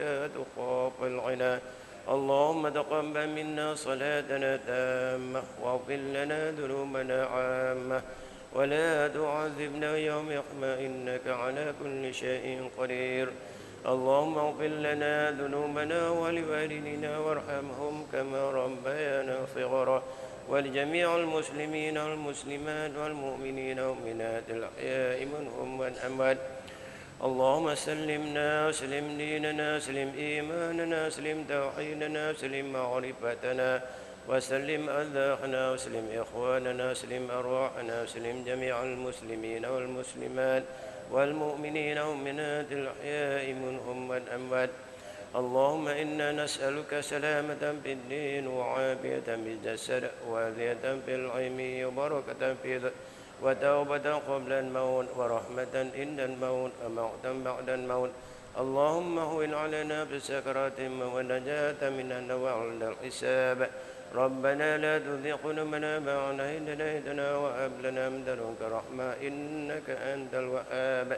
ولا تخاف الغنى. اللهم تقبل منا صلاتنا تامة واغفر لنا ذنوبنا عامة ولا تعذبنا يوم يقمة إنك على كل شيء قدير. اللهم اغفر لنا ذنوبنا ولوالدينا وارحمهم كما ربيانا صغرا ولجميع المسلمين والمسلمات والمؤمنين والمؤمنات الأحياء منهم والأموات. اللهم سلمنا وسلم ديننا سلم إيماننا سلم توحيدنا سلم معرفتنا وسلم أرزاقنا وسلم إخواننا سلم أرواحنا سلم جميع المسلمين والمسلمات والمؤمنين والمؤمنات الأحياء منهم والأموات. اللهم إنا نسألك سلامة في الدين وعافية في الجسد وعافية في العلم وبركة في وتوبة قبل الموت ورحمة عند الموت وموتا بعد الموت. اللهم هون علينا بسكرات ونجاة من النوع عند الحساب. ربنا لا تزغ قلوبنا بعد إذ هديتنا وهب لنا من لدنك رحمة إنك أنت الوهاب.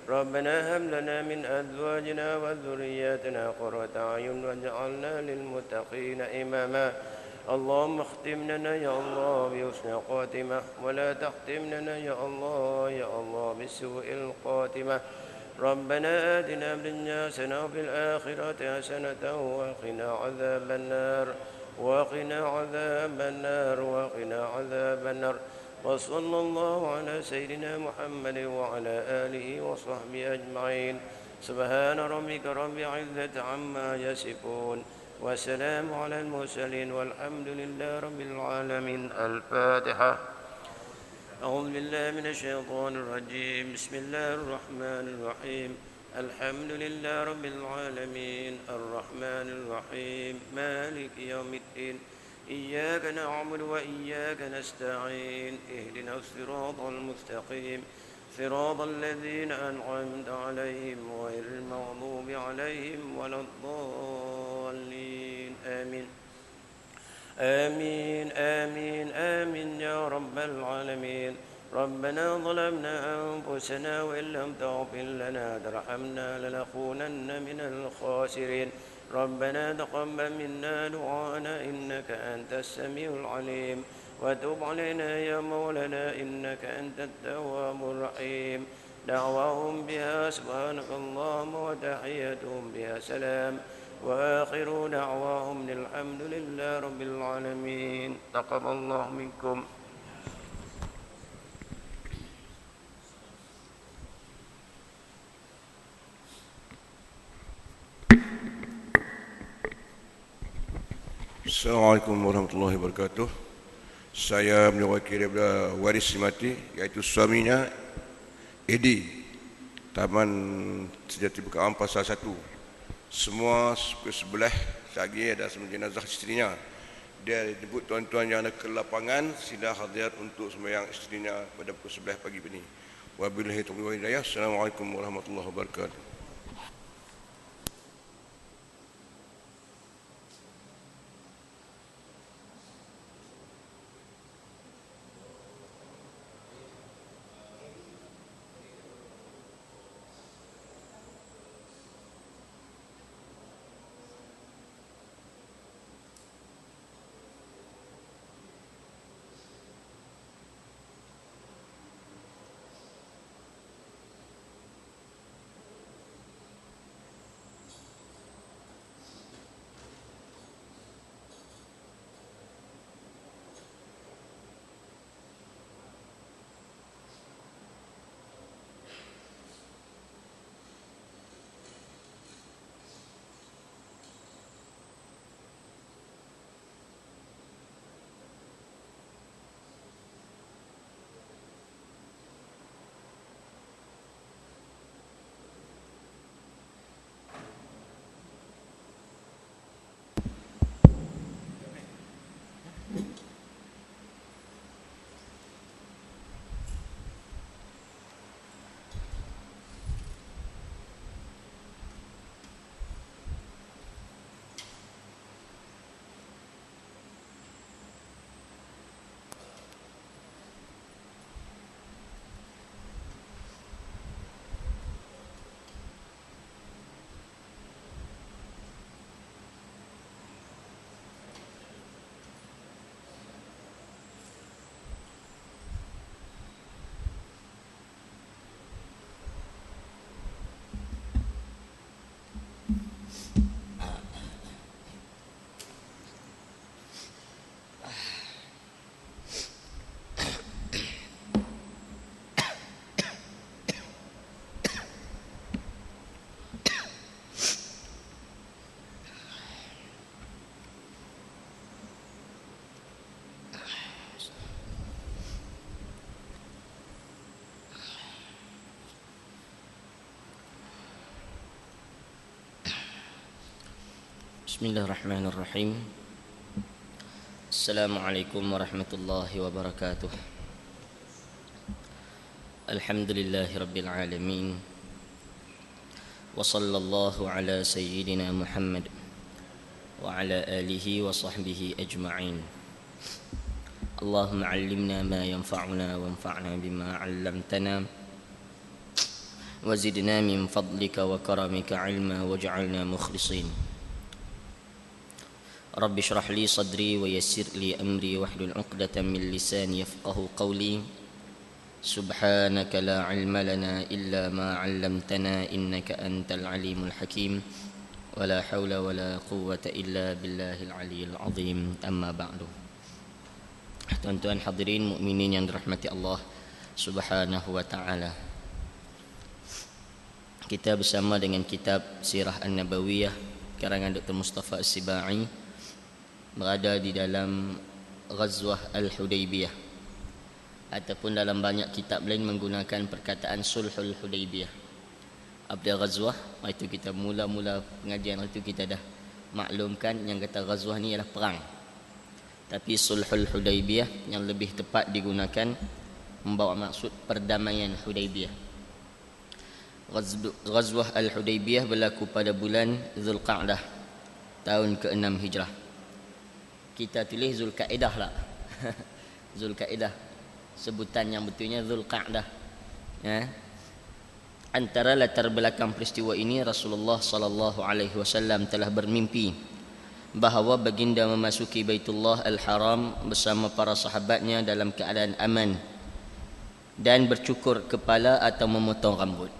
ربنا هب لنا من أزواجنا وذرياتنا قرة أعين واجعلنا للمتقين إماما. اللهم اختم لنا يا الله بحسن خاتمة ولا تختم لنا يا الله بسوء الخاتمة. ربنا آتنا في الدنيا حسنة وفي الآخرة حسنة وقنا عذاب النار وقنا عذاب النار وقنا عذاب النار. وصلى الله على سيدنا محمد وعلى آله وصحبه أجمعين. سبحان ربك رب العزة عما يصفون وسلام على المرسلين والحمد لله رب العالمين. الفاتحة. أعوذ بالله من الشيطان الرجيم. بسم الله الرحمن الرحيم. الحمد لله رب العالمين الرحمن الرحيم مالك يوم الدين. إياك نعبد وإياك نستعين. اهدنا الصراط المستقيم صراط الذين أنعمت عليهم غير المغضوب عليهم ولا الضالين. آمين آمين آمين آمين يا رب العالمين. ربنا ظلمنا أنفسنا وإن لم تغفر لنا وترحمنا لنكونن من الخاسرين. ربنا تقبل منا دعاءنا إنك أنت السميع العليم وتب علينا يا مولانا إنك أنت التواب الرحيم. دعواهم بها سبحانك اللهم وتحيتهم بها سلام وآخر دعواهم الحمد لله رب العالمين. تقبل الله منكم. Assalamualaikum warahmatullahi wabarakatuh. Saya mewakili waris mati iaitu suaminya Edi, Taman Sejati Bukaan Pasar 1. Semua ke sebelah lagi ada jenazah isterinya. Dia jemput tuan-tuan yang ada ke lapangan sila hadir untuk sembahyang isterinya pada pukul 11 pagi ini. Wabillahi taufiq wal hidayah. Assalamualaikum warahmatullahi wabarakatuh. Bismillahirrahmanirrahim. Assalamualaikum warahmatullahi wabarakatuh. Alhamdulillahi rabbil alamin. Wa sallallahu ala sayyidina Muhammad wa ala alihi wa sahbihi ajma'in. Allahumma 'allimna ma yanfa'una wanfa'na bima 'allamtana wa zidna min fadlika wa karamika 'ilma waj'alna mukhlisin. Rabbi shrah li sadri wa yassir li amri wahlul 'uqdatam min lisani yafqahu qawli. Subhanaka la 'ilma lana illa ma 'allamtana innaka antal alimul hakim. Wa la haula wa la quwwata illa billahil aliyyil azim. Amma ba'du. Tuan-tuan hadirin mukminin yang dirahmati Allah Subhanahu wa taala. Kita bersama dengan kitab Sirah An-Nabawiyah karangan Dr. Mustafa As-Sibai berada di dalam Ghazwah Al-Hudaybiyah, ataupun dalam banyak kitab lain menggunakan perkataan Sulhul Hudaybiyah. Apa ghazwah? Itu kita mula-mula pengajian itu kita dah maklumkan yang kata ghazwah ni ialah perang. Tapi Sulhul Hudaybiyah yang lebih tepat digunakan membawa maksud perdamaian Hudaybiyah. Ghazwah Al-Hudaybiyah berlaku pada bulan Zulqa'dah tahun ke-6 Hijrah. Kita tulis Zulkaidah lah. Zulkaidah. Sebutan yang betulnya Zulqa'dah. Ya. Antara latar belakang peristiwa ini, Rasulullah sallallahu alaihi wasallam telah bermimpi bahawa baginda memasuki Baitullah Al-Haram bersama para sahabatnya dalam keadaan aman dan bercukur kepala atau memotong rambut.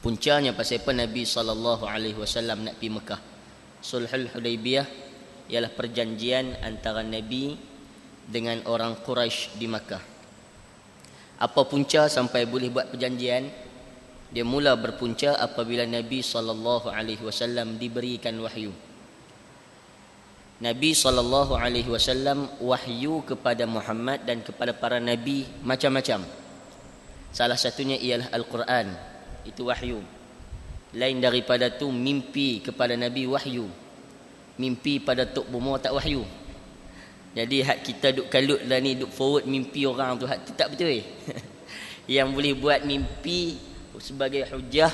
Puncanya pasal apa Nabi sallallahu alaihi wasallam nak pergi Mekah. Sulhul Hudaybiyah ialah perjanjian antara Nabi dengan orang Quraisy di Makkah. Apa punca sampai boleh buat perjanjian? Dia mula berpunca apabila Nabi sallallahu alaihi wasallam diberikan wahyu. Nabi sallallahu alaihi wasallam wahyu kepada Muhammad dan kepada para nabi macam-macam. Salah satunya ialah Al-Quran. Itu wahyu. Lain daripada tu mimpi kepada Nabi wahyu. Mimpi pada Tok Bomo tak wahyu. Jadi hak kita duk kalut lah ni, duk forward mimpi orang tu, hak tu tak betul. Yang boleh buat mimpi sebagai hujah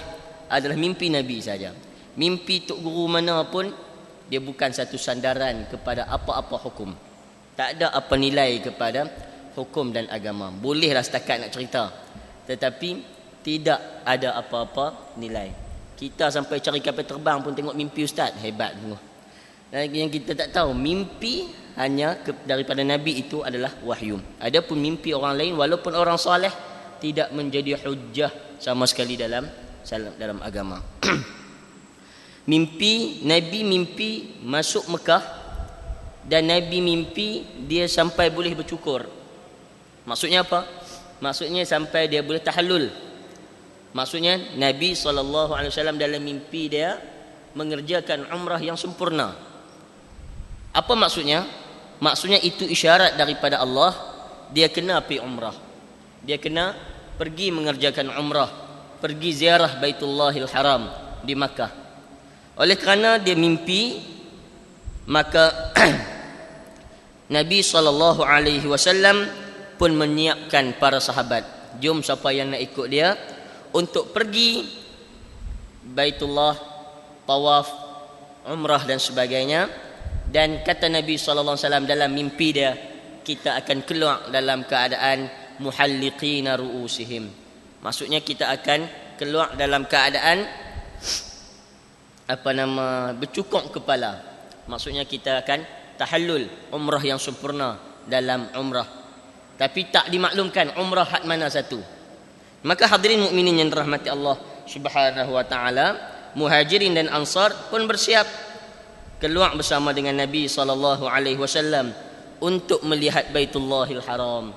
adalah mimpi Nabi saja. Mimpi tok guru mana pun dia bukan satu sandaran kepada apa-apa hukum. Tak ada apa nilai kepada hukum dan agama. Bolehlah setakat nak cerita, tetapi tidak ada apa-apa nilai. Kita sampai cari kapal terbang pun tengok mimpi ustaz, hebat sungguh. Yang kita tak tahu, mimpi hanya daripada Nabi itu adalah wahyu. Adapun mimpi orang lain walaupun orang soleh tidak menjadi hujjah sama sekali dalam agama. Nabi mimpi masuk Mekah dan Nabi mimpi dia sampai boleh bercukur. Maksudnya apa? Maksudnya sampai dia boleh tahallul. Maksudnya Nabi SAW dalam mimpi dia mengerjakan umrah yang sempurna. Apa maksudnya? Maksudnya itu isyarat daripada Allah, dia kena pergi umrah. Dia kena pergi mengerjakan umrah, pergi ziarah Baitullahil Haram di Makkah. Oleh kerana dia mimpi, maka Nabi SAW pun menyiapkan para sahabat. Jom siapa yang nak ikut dia untuk pergi Baitullah, tawaf, umrah dan sebagainya. Dan kata Nabi SAW dalam mimpi dia, kita akan keluar dalam keadaan muhalliqina ru'usihim. Maksudnya kita akan keluar dalam keadaan bercukur kepala. Maksudnya kita akan tahallul, umrah yang sempurna dalam umrah. Tapi tak dimaklumkan umrah hak mana satu. Maka hadirin mukminin yang dirahmati Allah Subhanahu wa taala, Muhajirin dan Ansar pun bersiap keluar bersama dengan Nabi sallallahu alaihi wasallam untuk melihat Baitullahil Haram.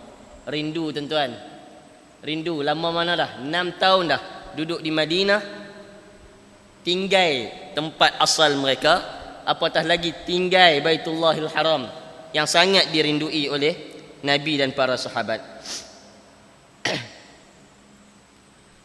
Rindu tuan-tuan. Rindu lama mana dah? 6 tahun dah duduk di Madinah, tinggal tempat asal mereka, apatah lagi tinggal Baitullahil Haram yang sangat dirindui oleh Nabi dan para sahabat.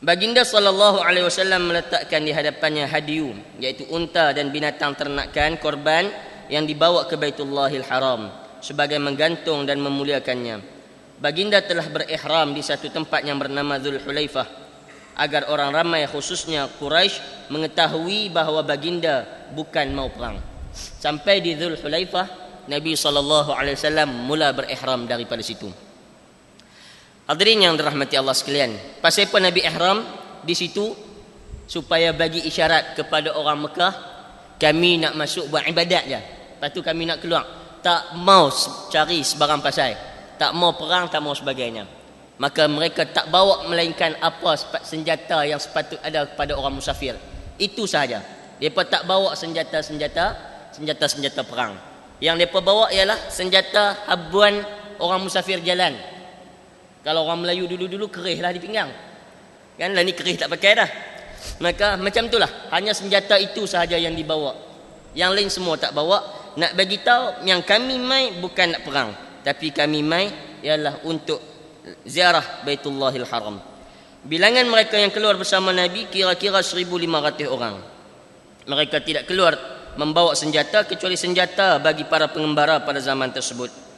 Baginda sallallahu alaihi wasallam meletakkan di hadapannya hadiyu, iaitu unta dan binatang ternakan korban yang dibawa ke Baitullahil Haram sebagai menggantung dan memuliakannya. Baginda telah berihram di satu tempat yang bernama Dzul Hulaifah agar orang ramai khususnya Quraisy mengetahui bahawa baginda bukan mau perang. Sampai di Dzul Hulaifah, Nabi sallallahu alaihi wasallam mula berihram daripada situ. Hadirin yang dirahmati Allah sekalian, pasal apa Nabi ihram di situ? Supaya bagi isyarat kepada orang Mekah, kami nak masuk buat ibadat je. Lepas tu kami nak keluar. Tak mau cari sebarang pasal. Tak mau perang, tak mau sebagainya. Maka mereka tak bawa melainkan apa senjata yang sepatut ada pada orang musafir. Itu sahaja. Mereka tak bawa senjata perang. Yang mereka bawa ialah senjata habuan orang musafir jalan. Kalau orang Melayu dulu-dulu kerihlah di pinggang. Kan lah ni kerih tak pakai dah. Maka macam itulah, hanya senjata itu sahaja yang dibawa. Yang lain semua tak bawa. Nak bagi tahu yang kami mai bukan nak perang, tapi kami mai ialah untuk ziarah Baitullahil Haram. Bilangan mereka yang keluar bersama Nabi kira-kira 1,500 orang. Mereka tidak keluar membawa senjata kecuali senjata bagi para pengembara pada zaman tersebut.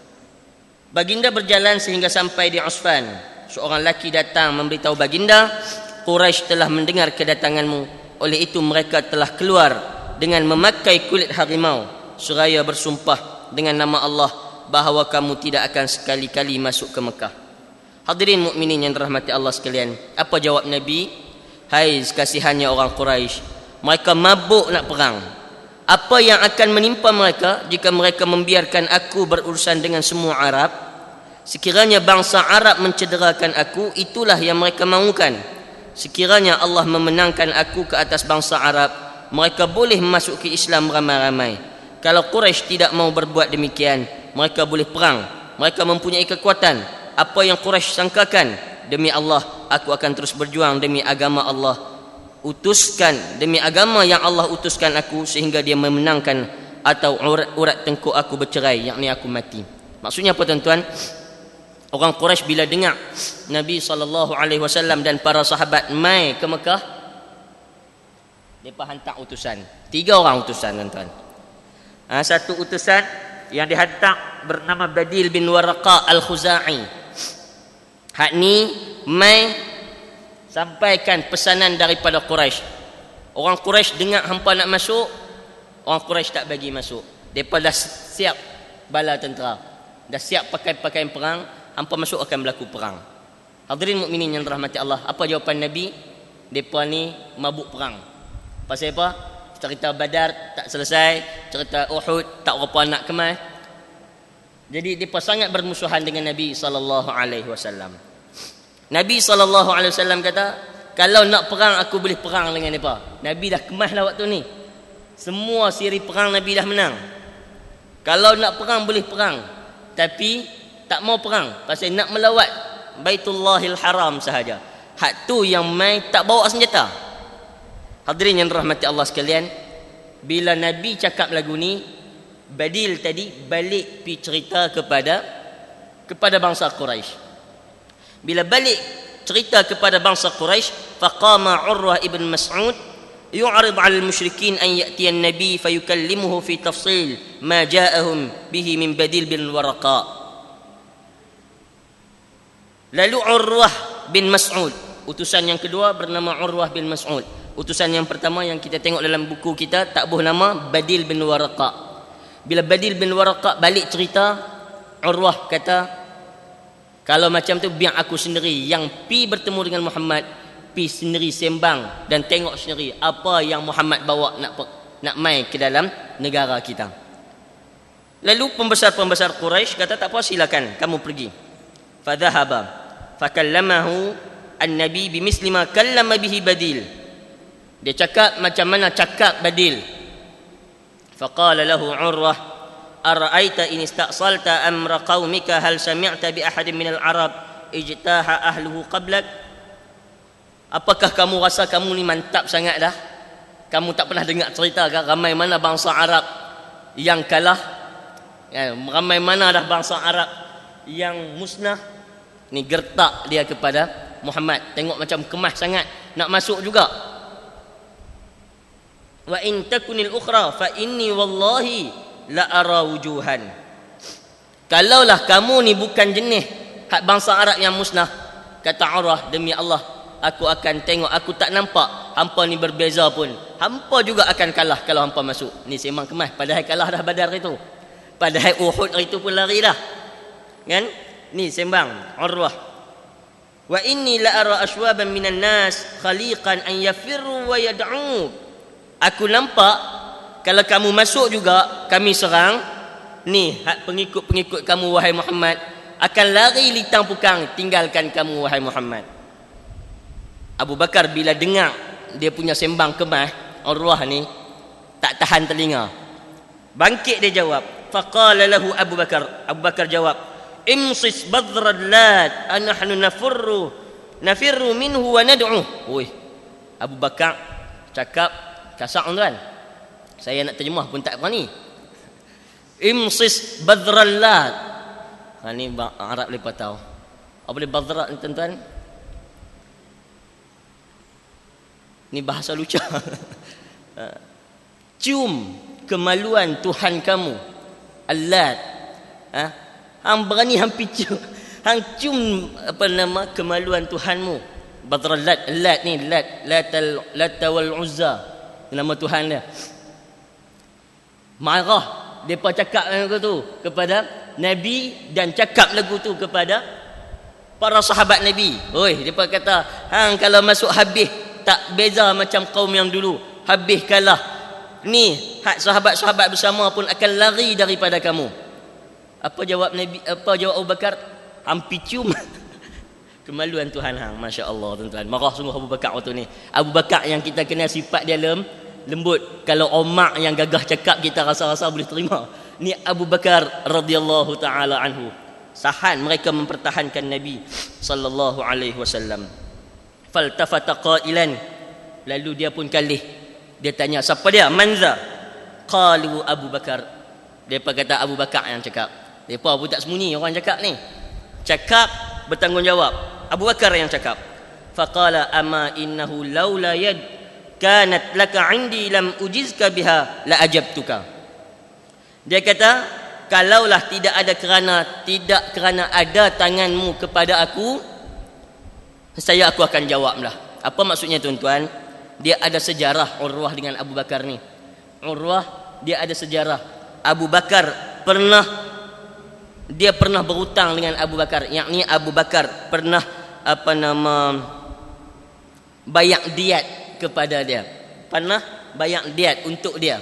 Baginda berjalan sehingga sampai di Usfan. Seorang lelaki datang memberitahu baginda, Quraisy telah mendengar kedatanganmu. Oleh itu mereka telah keluar dengan memakai kulit harimau seraya bersumpah dengan nama Allah bahawa kamu tidak akan sekali-kali masuk ke Mekah. Hadirin mukminin yang dirahmati Allah sekalian, apa jawab Nabi? Hai kasihannya orang Quraisy, mereka mabuk nak perang. Apa yang akan menimpa mereka jika mereka membiarkan aku berurusan dengan semua Arab? Sekiranya bangsa Arab mencederakan aku, itulah yang mereka mahukan. Sekiranya Allah memenangkan aku ke atas bangsa Arab, mereka boleh masuk ke Islam ramai-ramai. Kalau Quraisy tidak mau berbuat demikian, mereka boleh perang. Mereka mempunyai kekuatan. Apa yang Quraisy sangkakan, demi Allah aku akan terus berjuang demi agama Allah. Utuskan demi agama yang Allah utuskan aku sehingga dia memenangkan atau urat tengkuk aku bercerai, yakni aku mati. Maksudnya apa tuan-tuan? Orang Quraisy bila dengar Nabi SAW dan para sahabat mai ke Mekah, mereka hantar utusan. 3 orang utusan tuan-tuan. Satu utusan yang dihantar bernama Badil bin Waraqa Al-Khuzai. Hak ni mai sampaikan pesanan daripada Quraisy. Orang Quraisy dengar hampa nak masuk, orang Quraisy tak bagi masuk. Mereka dah siap bala tentera, dah siap pakai pakaian perang, hampa masuk akan berlaku perang. Hadirin mukminin yang dirahmati Allah, apa jawapan Nabi? Mereka ni mabuk perang. Pasal apa? Cerita Badar tak selesai, cerita Uhud tak berapa nak kemas. Jadi mereka sangat bermusuhan dengan Nabi SAW. Nabi SAW kata, kalau nak perang aku boleh perang dengan mereka. Nabi dah kemas lah waktu ni. Semua siri perang Nabi dah menang. Kalau nak perang boleh perang, tapi tak mau perang pasal nak melawat Baitullahil Haram sahaja. Hak tu yang mai tak bawa senjata. Hadirin yang dirahmati Allah sekalian, bila Nabi cakap lagu ni, Badil tadi balik pi cerita kepada bangsa Quraisy. Bila balik cerita kepada bangsa Quraisy, faqama Urwah ibn Mas'ud yu'rid 'ala al-musyrikin an ya'tiya an-nabi fayukallimuhu fi tafsil ma ja'ahum bihi min Badil bin Waraqa. Lalu Urwah bin Mas'ud, utusan yang kedua bernama Urwah bin Mas'ud. Utusan yang pertama yang kita tengok dalam buku kita tak buh nama Badil bin Waraqa. Bila Badil bin Waraqa balik cerita, Urwah kata, kalau macam tu biar aku sendiri yang pi bertemu dengan Muhammad, pi sendiri sembang dan tengok sendiri apa yang Muhammad bawa nak mai ke dalam negara kita. Lalu pembesar-pembesar Quraisy kata, tak apa, silakan kamu pergi. Fadhahaba fakallamahu an-nabi bimisli ma kallama bihi Badil. Dia cakap macam mana cakap Badil. Faqala lahu Urwah, ara'aita in ista'salta amra qaumika hal sami'ta bi ahadin minal arab ijtaha ahluhu qablak? Apakah kamu rasa kamu ni mantap sangat dah? Kamu tak pernah dengar cerita ke ramai mana bangsa Arab yang kalah? Ramai mana dah bangsa Arab yang musnah? Ni gertak dia kepada Muhammad. Tengok macam kemas sangat, nak masuk juga. Wa in takunil ukhra fa inni wallahi la ara wujuhan. Kalaulah kamu ni bukan jenis hak bangsa Arab yang musnah, kata Urwah, demi Allah aku akan tengok, aku tak nampak hampa ni berbeza pun. Hampa juga akan kalah kalau hampa masuk. Ni sembang kemas, padahal kalah dah Badar itu. Padahal Uhud itu pun lari dah. Kan? Ni sembang Urwah. Wa inni la ara ashwaban minan nas khaliqan an yafirru wa yad'u. Aku nampak kalau kamu masuk juga kami serang. Ni hak pengikut-pengikut kamu wahai Muhammad akan lari litang pukang tinggalkan kamu wahai Muhammad. Abu Bakar bila dengar dia punya sembang kemas Urwah ni tak tahan telinga. Bangkit dia jawab. Faqala lahu Abu Bakar. Abu Bakar jawab, imsis badrad lat anahnu nafirru minhu wa nad'u. Oi, Abu Bakar cakap kasar tuan. Saya nak terjemah pun tak berani. Imsis badral lat. Ni Arab lepas tahu. Apa boleh badrat ni tuan-tuan? Ni bahasa lucu. Cium kemaluan Tuhan kamu, Al-Lat. Hang berani hampir cium. Hang cium apa nama kemaluan Tuhanmu. Badral Lat. Lat ni Lat wal Uzza. Nama Tuhan dia. Marah depa cakap lagu tu kepada Nabi dan cakap lagu tu kepada para sahabat Nabi. Oi, depa kata, hang kalau masuk habis tak beza macam kaum yang dulu, habis kalah. Ni hak sahabat-sahabat bersama pun akan lari daripada kamu. Apa jawab Nabi? Apa jawab Abu Bakar? Hampir cium kemaluan Tuhan hang. Masya-Allah tuan-tuan. Marah sungguh Abu Bakar waktu ni. Abu Bakar yang kita kenal sifat dia lembut. Kalau Omar yang gagah cakap kita rasa-rasa boleh terima. Ni Abu Bakar radhiyallahu taala anhu. Sahan mereka mempertahankan Nabi sallallahu alaihi wasallam. Faltafata qailan, lalu dia pun kalih. Dia tanya, siapa dia? Manza? Qalu Abu Bakar. Depa kata Abu Bakar yang cakap. Depa pun tak sembunyi orang cakap ni. Cakap bertanggungjawab. Abu Bakar yang cakap. Faqala ama innahu laula yad kanat laka indi lam ujizka biha la ajabtuka. Dia kata, kalaulah tidak kerana ada tanganmu kepada aku, aku akan jawablah. Apa maksudnya tuan-tuan? Dia ada sejarah Urwah dengan Abu Bakar ni. Urwah dia ada sejarah. Abu Bakar pernah berhutang dengan Abu Bakar. Yakni Abu Bakar pernah bayar diat kepada dia. Pernah bayar diat untuk dia.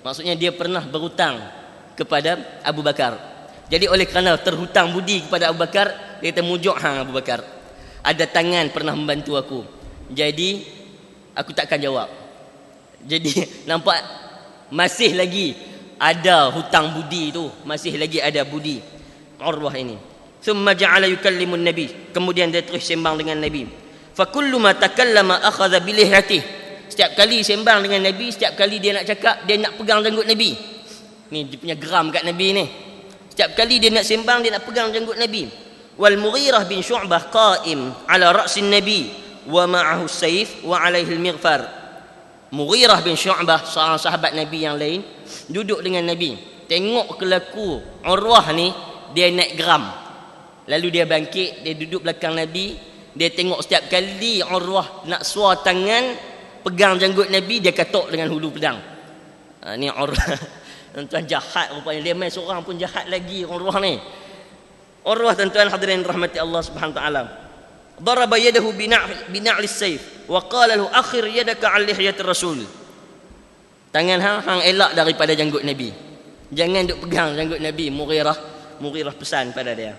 Maksudnya dia pernah berhutang kepada Abu Bakar. Jadi oleh kerana terhutang budi kepada Abu Bakar, dia kata mujuk hang Abu Bakar. Ada tangan pernah membantu aku. Jadi aku takkan jawab. Jadi nampak masih lagi ada hutang budi tu, masih lagi ada budi Urwah ini. Thumma ja'ala yukallimun nabi. Kemudian dia terus sembang dengan Nabi. Fa kullu ma takallama akhadha bi lihyatihi. Setiap kali sembang dengan Nabi, setiap kali dia nak cakap, dia nak pegang janggut Nabi. Ni dia punya geram kat Nabi ni. Setiap kali dia nak sembang, dia nak pegang janggut Nabi. Wal Mughirah bin Syu'bah qa'im ala ra'sin Nabi wa ma'ahu sayf wa 'alaihi al-mighfar. Mughirah bin Syu'bah, seorang sahabat Nabi yang lain, duduk dengan Nabi. Tengok kelaku Urwah ni, dia naik geram. Lalu dia bangkit, dia duduk belakang Nabi. Dia tengok setiap kali Urwah nak suar tangan pegang janggut Nabi, dia katuk dengan hulu pedang. Ni Urwah. Tuan-tuan jahat rupanya. Dia main seorang pun jahat lagi Urwah ni. Urwah tuan-tuan hadirin rahmati Allah Subhanahu wa taala. Daraba yadahu bina'li sayf wa qala lahu akhir yadaka 'an lihyatir rasul. Tangan hang elak daripada janggut Nabi. Jangan duk pegang janggut Nabi. Mughirah pesan pada dia.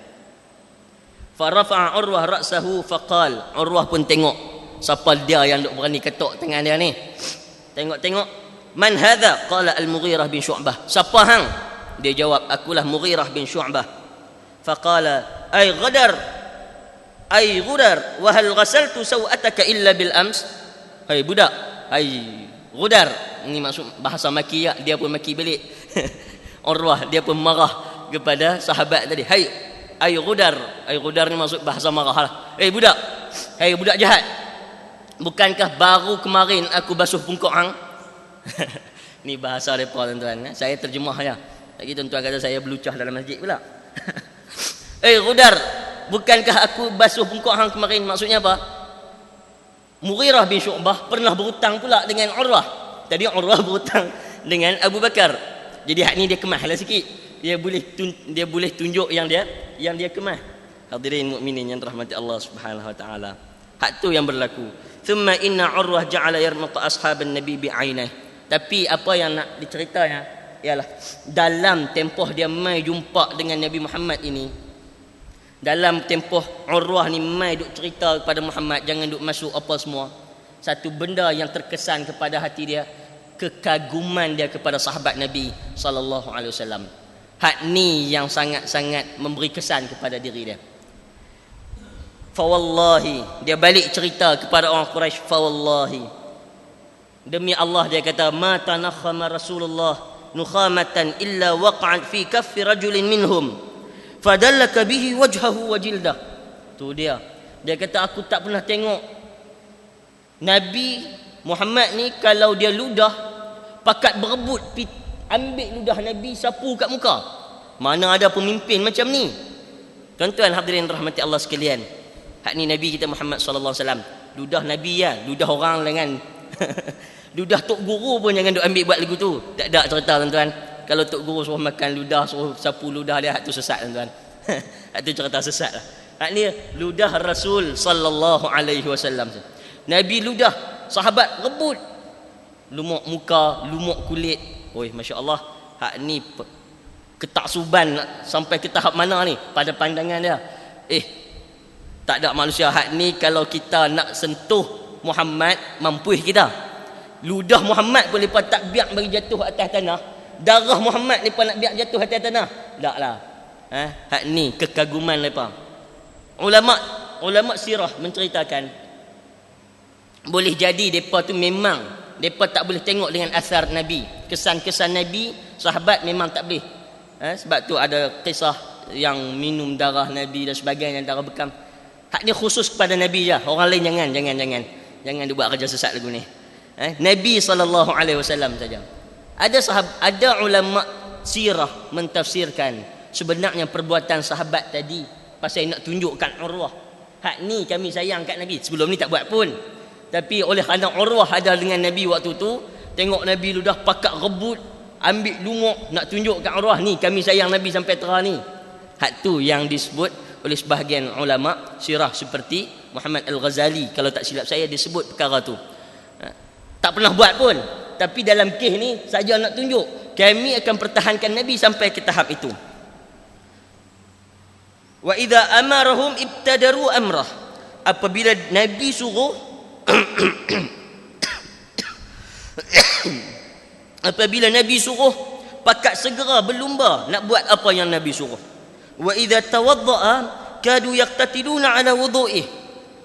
Fa rafa'a Urwah ra'sahu faqal. Urwah pun tengok siapa dia yang duk berani ketuk tangan dia ni. Tengok. Man hadha? Qala al-Mughirah bin Syu'bah. Siapa hang? Dia jawab, akulah Mughirah bin Syu'bah. Faqala ay ghadar wa hal ghasaltu sawataka illa bil ams. Hai budak, hai ghadar. Ini maksud bahasa maki ya, dia pun maki balik. Urwah dia pun marah kepada sahabat tadi. Hai ghadar. Ai ghadar ni maksud bahasa marah lah. Budak, "Hei budak jahat, bukankah baru kemarin aku basuh pungkok hang?" Ni bahasa mereka tuan-tuan. Saya terjemah ya. Lagi tuan-tuan kata saya belucah dalam masjid pula. Rudar, bukankah aku basuh pungkok hang kemarin? Maksudnya apa? Mughirah bin Syu'bah pernah berhutang pula dengan Urwah. Tadi Urwah berhutang dengan Abu Bakar. Jadi hak ni dia kemahlah sikit. Dia boleh tunjuk yang dia kemah. Hadirin mukminin yang dirahmati Allah Subhanahu wa taala. Hak tu yang berlaku. Thumma inna Urwah ja'ala yarmuqa ashaban nabi bi'ainah. Tapi apa yang nak diceritanya ialah dalam tempoh dia mai jumpa dengan Nabi Muhammad ini, dalam tempoh Urwah ni mai duk cerita kepada Muhammad jangan duk masuk apa semua, satu benda yang terkesan kepada hati dia, kekaguman dia kepada sahabat Nabi sallallahu alaihi wasallam. Hak ni yang sangat-sangat memberi kesan kepada diri dia. Fa wallahi, dia balik cerita kepada orang Quraisy, fa wallahi, demi Allah dia kata, ma tanakhama Rasulullah nukhamatan illa waqa'at fi kaffi rajulin minhum fadallaka bihi wajhahu wa jildah. Tu dia kata aku tak pernah tengok Nabi Muhammad ni kalau dia ludah pakat berebut ambil ludah Nabi sapu kat muka. Mana ada pemimpin macam ni. Tuan-tuan hadirin rahmati Allah sekalian, hak ni Nabi kita Muhammad sallallahu alaihi wasallam. Ludah Nabi ya, ludah orang dengan ludah tok guru pun jangan duk ambil buat lagu tu. Tak ada cerita tuan-tuan. Kalau tok guru suruh makan ludah, suruh sapu ludah dia, hak tu sesat tuan-tuan. Hak tu cerita sesat lah. Hak ni ludah Rasul sallallahu alaihi wasallam. Nabi ludah, sahabat rebut. Lumuk muka, lumuk kulit. Oi, masya-Allah. Hak ni ketaksuban sampai ke tahap mana ni pada pandangan dia. Tak ada manusia hak ni kalau kita nak sentuh Muhammad mampu kita. Ludah Muhammad pun lepas tak biak bagi jatuh atas tanah. Darah Muhammad lepas nak biak jatuh atas tanah. Taklah. Hak ni kekaguman lepa. Ulama sirah menceritakan boleh jadi depa tu memang depa tak boleh tengok dengan asar Nabi. Kesan-kesan Nabi, sahabat memang tak boleh. Sebab tu ada kisah yang minum darah Nabi dan sebagainya, darah bekam. Hak ni khusus kepada Nabi je. Orang lain jangan dia buat kerja sesat lagu ni. Nabi sallallahu alaihi wasallam saja. Ada ulama sirah mentafsirkan sebenarnya perbuatan sahabat tadi pasal nak tunjukkan Urwah. Hak ni kami sayang kat Nabi. Sebelum ni tak buat pun. Tapi oleh kerana Urwah ada dengan Nabi waktu tu, tengok Nabi ludah pakat rebut, ambil lumuk nak tunjuk kat Urwah, ni kami sayang Nabi sampai terah ni. Hak tu yang disebut oleh sebahagian ulama sirah seperti Muhammad Al-Ghazali, kalau tak silap saya disebut perkara tu. Tak pernah buat pun, tapi dalam kes ni saja nak tunjuk kami akan pertahankan Nabi sampai ke tahap itu. Wa idza amarahum ibtadaru amrah, apabila Nabi suruh apabila Nabi suruh pakat segera berlumba nak buat apa yang Nabi suruh. Wa idza tawaddaa kadu yaqtatiluna ala wudu'ih,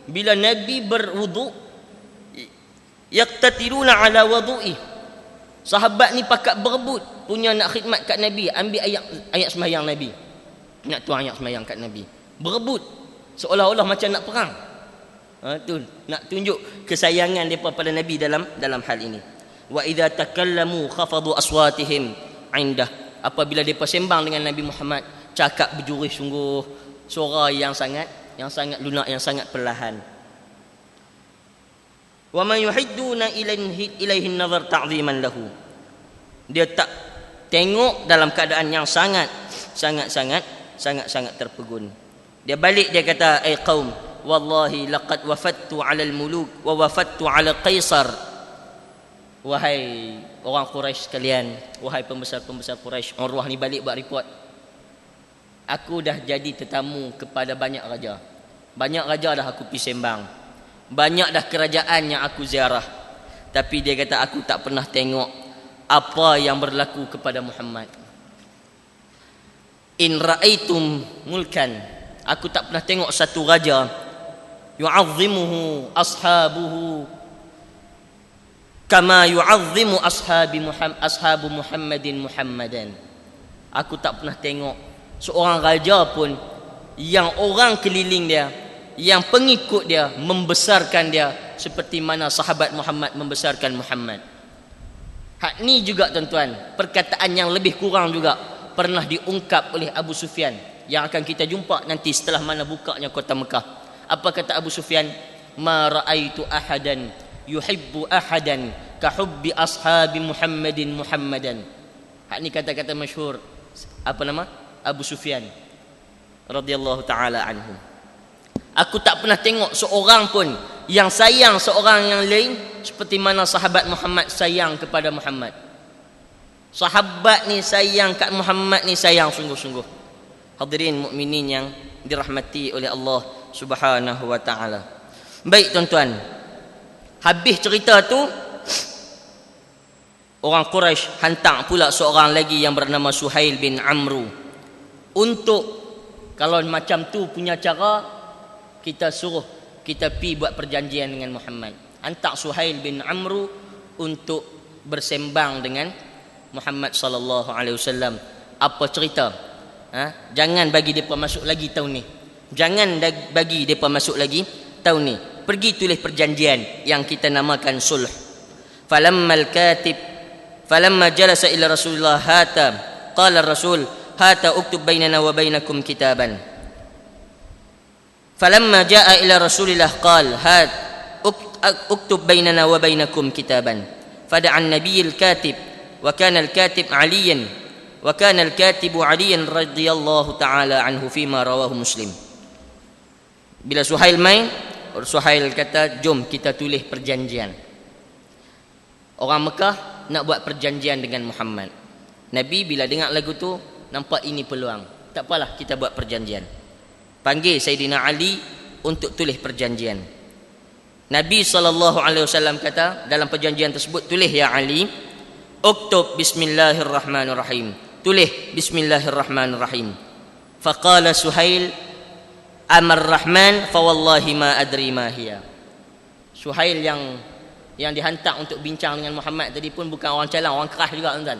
bila Nabi berwudu yaqtatiluna ala wudu'ih, sahabat ni pakat berebut punya nak khidmat kat Nabi, ambil ayat sembahyang Nabi, nak tuang ayat sembahyang kat Nabi, berebut seolah-olah macam nak perang. Tu nak tunjuk kesayangan depa pada Nabi dalam hal ini. Wa idza takallamu khafadu aswatihim indah, apabila depa sembang dengan Nabi Muhammad cakap berjurih sungguh, suara yang sangat lunak, yang sangat perlahan. Wa man yuhidduna ilaihi an-nazar ta'ziman lahu, dia tak tengok dalam keadaan yang sangat terpegun. Dia balik dia kata, ai qaum wallahi laqad wafattu 'ala al-muluk wa wafattu 'ala qaisar. Wahai orang Quraisy sekalian, wahai pembesar-pembesar Quraisy, Urwah ni balik buat report, aku dah jadi tetamu kepada banyak raja. Banyak raja dah aku pergi sembang, banyak dah kerajaan yang aku ziarah, tapi dia kata aku tak pernah tengok apa yang berlaku kepada Muhammad. In ra'aitum mulkan, aku tak pernah tengok satu raja yu'azzimuhu ashabuhu kama yu'azzimu ashabu Muhammadan. Aku tak pernah tengok seorang raja pun yang orang keliling dia yang pengikut dia membesarkan dia seperti mana sahabat Muhammad membesarkan Muhammad. Hak ni juga tuan-tuan, perkataan yang lebih kurang juga pernah diungkap oleh Abu Sufyan yang akan kita jumpa nanti setelah mana bukanya kota Mekah. Apa kata Abu Sufyan? Ma ra'aitu ahadan yuhibbu ahadan ka hubbi ashabi Muhammadin Muhammadan. Hak ni kata-kata masyhur apa nama? Abu Sufyan radhiyallahu taala anhu. Aku tak pernah tengok seorang pun yang sayang seorang yang lain seperti mana sahabat Muhammad sayang kepada Muhammad. Sahabat ni sayang kat Muhammad ni sayang sungguh-sungguh. Hadirin mukminin yang dirahmati oleh Allah Subhanahu wa taala. Baik tuan-tuan. Habis cerita tu, orang Quraisy hantar pula seorang lagi yang bernama Suhail bin Amru untuk, kalau macam tu punya cara, kita suruh kita pi buat perjanjian dengan Muhammad. Hantar Suhail bin Amru untuk bersembang dengan Muhammad sallallahu alaihi wasallam. Apa cerita? Jangan bagi depa masuk lagi tahun ni. Jangan bagi depa masuk lagi tahun ni. Pergi tulis perjanjian yang kita namakan sulh. Falamma jalasa ila Rasulullah hata qala ar-rasul hata uktub bainana wa bainakum kitaban. Falamma jaa ila Rasulillah qala hat uktub bainana wa bainakum kitaban. Fada'a an-nabiy al-katib wa kana al-katib aliyan wa kana al-katibu aliyan radhiyallahu ta'ala anhu fima rawahu Muslim. Bila Suhail main, Suhail kata, jom kita tulis perjanjian. Orang Mekah nak buat perjanjian dengan Muhammad. Nabi bila dengar lagu tu, nampak ini peluang. Tak apalah, kita buat perjanjian. Panggil Sayyidina Ali untuk tulis perjanjian. Nabi SAW kata dalam perjanjian tersebut, tulis ya Ali, uktub bismillahirrahmanirrahim. Tulis bismillahirrahmanirrahim. Faqala Suhail, Amar Rahman fa wallahi ma adri ma hiya. Suhail yang dihantar untuk bincang dengan Muhammad tadi pun bukan orang calang, orang keras juga tuan-tuan.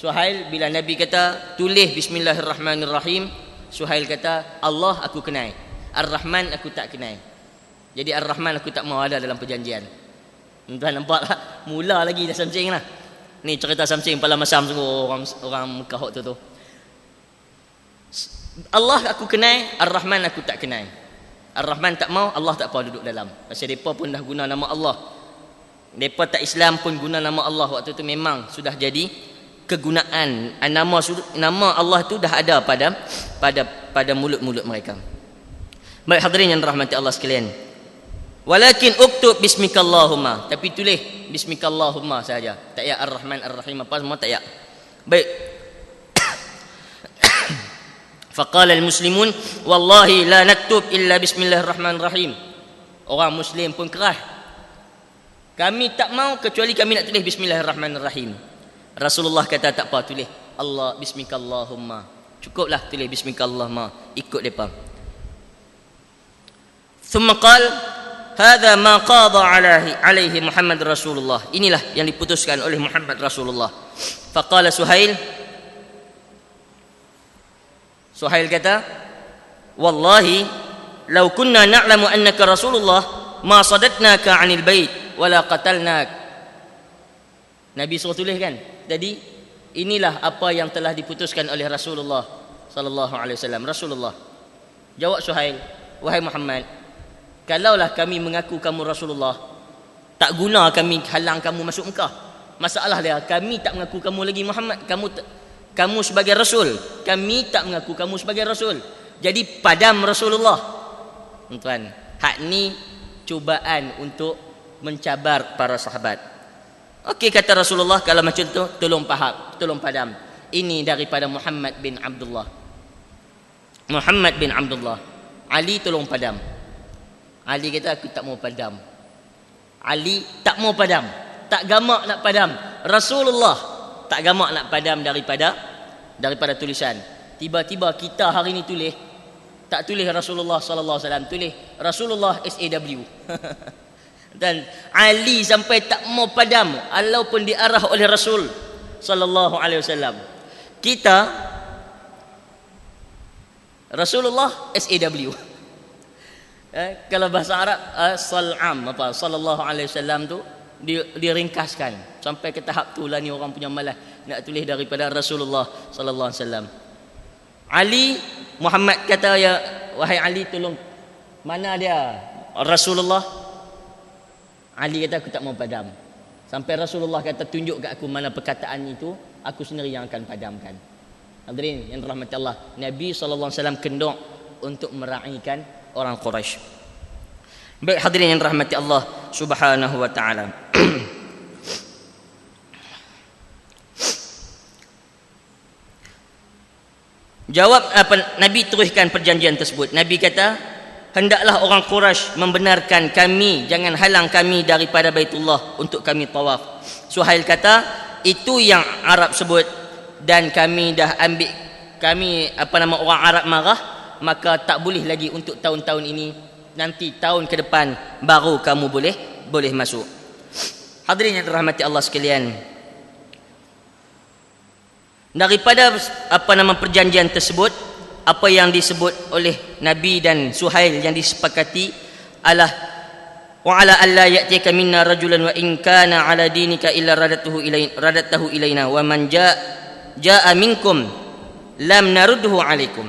Suhail bila Nabi kata tulis bismillahirrahmanirrahim, Suhail kata Allah aku kenal, Ar-Rahman aku tak kenal. Jadi Ar-Rahman aku tak mau ada dalam perjanjian. Tuan-tuan nampak tak? Mula lagi dah samsing lah. Ni cerita samsing pala masam sungguh orang Mekah waktu tu. Allah aku kenal, Ar-Rahman aku tak kenal. Ar-Rahman tak mau, Allah tak mau duduk dalam. Pasal mereka pun dah guna nama Allah. Mereka tak Islam pun guna nama Allah. Waktu tu memang sudah jadi kegunaan. Nama Allah tu dah ada pada mulut-mulut mereka. Baik hadirin yang rahmati Allah sekalian. Walakin uktub bismikallahumma. Tapi tulis bismikallahumma saja. Tak ya Ar-Rahman Ar-Rahim apa semua tak ya. Baik. Faqala al-muslimun wallahi la naktub illa bismillahirrahmanirrahim. Orang muslim pun keras. Kami tak mau kecuali kami nak tulis bismillahirrahmanirrahim. Rasulullah kata tak apa, tulis Allah bismikallahumma. Cukuplah tulis bismikallahumma, ikut depa. Thumma qala hadha ma qada alaihi Muhammad Rasulullah. Inilah yang diputuskan oleh Muhammad Rasulullah. Faqala Suhail kata, wallahi law kunna na'lamu annaka Rasulullah ma sadatnaka 'anil bait wala qatalnak. Nabi suruh tulis kan. Jadi inilah apa yang telah diputuskan oleh Rasulullah sallallahu alaihi wasallam. Rasulullah jawab Suhail, wahai Muhammad, kalaulah kami mengaku kamu Rasulullah, tak guna kami halang kamu masuk Mekah. Masalah dia, kami tak mengaku kamu lagi Muhammad, kamu sebagai Rasul. Kami tak mengaku kamu sebagai Rasul. Jadi padam Rasulullah. Tuan, hak ni cubaan untuk mencabar para sahabat. Okey kata Rasulullah, kalau macam tu tolong padam. Ini daripada Muhammad bin Abdullah. Muhammad bin Abdullah. Ali tolong padam. Ali kata aku tak mau padam. Ali tak mau padam. Tak gamak nak padam. Rasulullah tak gamak nak padam daripada tulisan. Tiba-tiba kita hari ni tulis, tak tulis Rasulullah sallallahu alaihi wasallam, tulis Rasulullah SAW. Dan Ali sampai tak mau padam walaupun diarah oleh Rasul sallallahu alaihi wasallam. Kita Rasulullah SAW. Kalau bahasa Arab sal'am apa sallallahu alaihi wasallam tu diringkaskan sampai ke tahap tu lah ni orang punya malas nak tulis daripada Rasulullah sallallahu alaihi wasallam. Ali Muhammad kata, ya wahai Ali, tolong, mana dia Rasulullah? Ali kata, aku tak mau padam sampai Rasulullah kata, tunjuk kat aku mana perkataan itu, aku sendiri yang akan padamkan. Hadirin yang dirahmati Allah, Nabi sallallahu alaihi wasallam kendor untuk meraihkan orang Quraisy. Baik hadirin yang dirahmati Allah Subhanahu wa taala. Jawab apa Nabi teruskan perjanjian tersebut. Nabi kata, hendaklah orang Quraisy membenarkan kami, jangan halang kami daripada Baitullah untuk kami tawaf. Suhail kata, itu yang Arab sebut, dan kami dah ambil, kami orang Arab marah, maka tak boleh lagi untuk tahun-tahun ini, nanti tahun ke depan baru kamu boleh masuk. Hadirin yang dirahmati Allah sekalian, daripada perjanjian tersebut, apa yang disebut oleh Nabi dan Suhail yang disepakati adalah wa ala alla ya'tika minna rajulan wa in kana ala dinika illa radatahu ilaina wa man jaa minkum lam narudhu alaikum.